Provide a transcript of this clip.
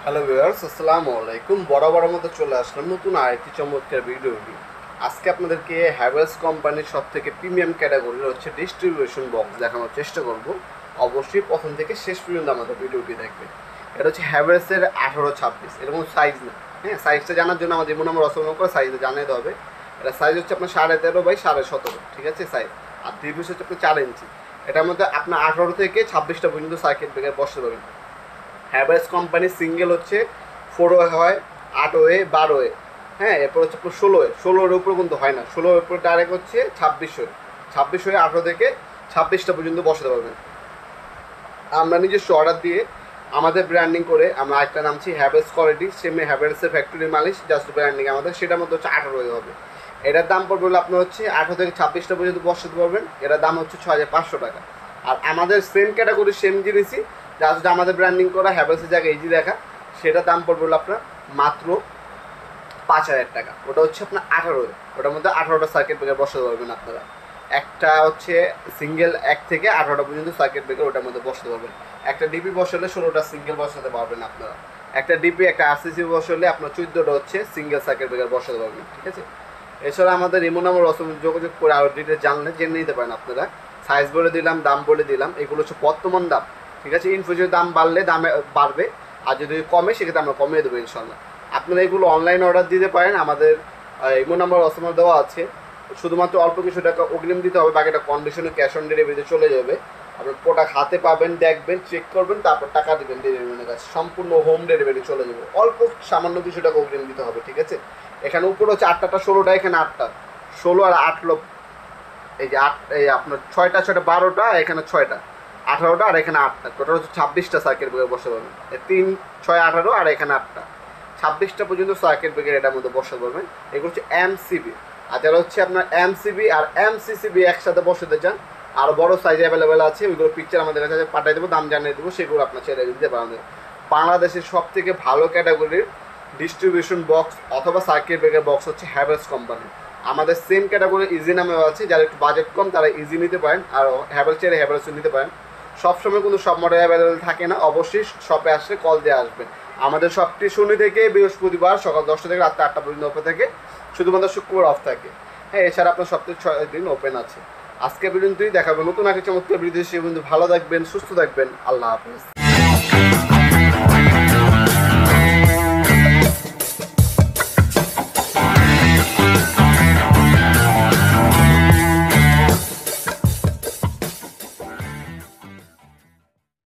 Hello viewers, আসসালামু আলাইকুম। বরাবরের মতো চলে আসলাম নতুন আরেকটি চমৎকার ভিডিও নিয়ে। আজকে আপনাদেরকে হ্যাভেলস কোম্পানির সব থেকে প্রিমিয়াম ক্যাটাগরির হচ্ছে ডিস্ট্রিবিউশন বক্স দেখানোর চেষ্টা করব। অবশ্যই প্রথম থেকে শেষ পর্যন্ত আমাদের ভিডিওটি দেখবেন। এটা হচ্ছে হ্যাভেলসের 18-26, এরকম সাইজ না। হ্যাঁ, সাইজটা জানার জন্য আমাদের ইমো নাম্বার রচনা করে সাইজটা জানিয়ে হবে। এটা সাইজ হচ্ছে আপনার 13.5x17, ঠিক আছে সাইজ। আর ডিভিস হচ্ছে আপনার 4 ইঞ্চি। এটার মধ্যে আপনার 18 থেকে 26টা পর্যন্ত সার্কিট ব্রেকার বসতে পারবেন। হ্যাভেলস কোম্পানির সিঙ্গেল হচ্ছে 4 হয়, 8 12। হ্যাঁ, এরপর হচ্ছে 16 উপরে কিন্তু হয় না, 16 উপরে ডাইরেক্ট হচ্ছে 26 18 থেকে 26টা পর্যন্ত বসাতে পারবেন। আমরা নিজস্ব অর্ডার দিয়ে আমাদের ব্র্যান্ডিং করে আমরা একটা নামছি হ্যাভেলস কোয়ালিটি, সেমনি হ্যাভেলসের ফ্যাক্টরি মালিশ, জাস্ট ব্র্যান্ডিং আমাদের, সেটার মধ্যে হচ্ছে 18 হবে। এটার দাম পড়বে হলো আপনার হচ্ছে 18 থেকে 26টা পর্যন্ত বসাতে পারবেন। এটার দাম হচ্ছে 6500 টাকা। আর আমাদের সেম ক্যাটাগরি সেম জিনিসই, জাস্ট আমাদের ব্র্যান্ডিং করা হ্যাভেলসের জায়গায় ইজি দেখা, সেটা দাম পড়বে হলো আপনার মাত্র 5000 টাকা। ওটা হচ্ছে আপনার 18, ওটার মধ্যে 18টা সার্কিট ব্রেকার বসাতে পারবেন আপনারা। একটা হচ্ছে সিঙ্গেল 1 থেকে 18টা পর্যন্ত সার্কিট ব্রেকার ওটার মধ্যে বসাতে পারবেন। একটা ডিপি বসালে 16টা সিঙ্গেল বসাতে পারবেন আপনারা। একটা ডিপি একটা আরসিসি বসালে আপনার 14টা হচ্ছে সিঙ্গেল সার্কিট ব্রেকার বসাতে পারবেন, ঠিক আছে। এছাড়া আমাদের ইমো নাম্বার যোগাযোগ করে আরও ডিটেলস জানলে জেনে নিতে পারেন আপনারা। সাইজ বলে দিলাম, দাম বলে দিলাম, এগুলো হচ্ছে বর্তমান দাম, ঠিক আছে। ইন ফিউচার দাম বাড়লে দামে বাড়বে, আর যদি কমে সেক্ষেত্রে আমরা কমিয়ে দেবো ইনশাল্লাহ। আপনারা এগুলো অনলাইনে অর্ডার দিতে পারেন, আমাদের ইমো নাম্বার অসময় দেওয়া আছে। শুধুমাত্র অল্প কিছু টাকা অগ্রিম দিতে হবে, বাকিটা কন্ডিশনে ক্যাশ অন ডেলিভারিতে চলে যাবে। আপনার প্রোডাক্ট হাতে পাবেন, দেখবেন, চেক করবেন, তারপর টাকা দেবেন ডেলিভারির কাছে, সম্পূর্ণ হোম ডেলিভারি চলে যাবে। অল্প সামান্য কিছু টাকা অগ্রিম দিতে হবে, ঠিক আছে। এখানে উপরে হচ্ছে 8টা 16টা, এখানে 8টা 16 আর 8 লোক, এই যে 8, এই আপনার 6টা 6টা 12টা, এখানে 6টা 18টা, আর এখানে 8টা, টোটাল হচ্ছে 26টা সার্কিট ব্রেকার বসে পাবেন। 3 6 18, আর এখানে 8টা 26টা পর্যন্ত সার্কিট ব্রেকার এটার মধ্যে বসে পাবেন। এগুলো হচ্ছে এমসিবি। আর যারা হচ্ছে আপনার এমসিবি আর এমসিসিবি একসাথে বসাতে চান, আর বড় সাইজ অ্যাভেলেবেল আছে, ওইগুলো পিকচার আমাদের কাছে পাঠিয়ে দেবো, দাম জানিয়ে দেবো, সেগুলো আপনার ছেড়ে দিতে পারবেন। বাংলাদেশের সব থেকে ভালো ক্যাটাগরির ডিস্ট্রিবিউশন বক্স অথবা সার্কিট ব্রেকার বক্স হচ্ছে হ্যাভেলস কোম্পানি। আমাদের সেম ক্যাটাগরি ইজি নামেও আছে, যারা একটু বাজেট কম তারা ইজি নিতে পারেন, আর হ্যাভেলস ছেড়ে হ্যাভেলসও নিতে পারেন। সবসময় কিন্তু সব মডেল অ্যাভেলেবেল থাকে না, অবশ্যই শপে আসলে কল দিয়ে আসবেন। আমাদের শপটি শনি থেকে বৃহস্পতিবার সকাল 10টা থেকে রাত 8টা পর্যন্ত ওপেন থাকে, শুধুমাত্র শুক্রবার অফ থাকে। হ্যাঁ, এছাড়া আপনার সপ্তাহে 6 দিন ওপেন আছে। আজকে পর্যন্তই, দেখাবেন নতুন একটা চমৎকার বিদেশি বন্ধু। ভালো থাকবেন, সুস্থ থাকবেন, আল্লাহ হাফেজ।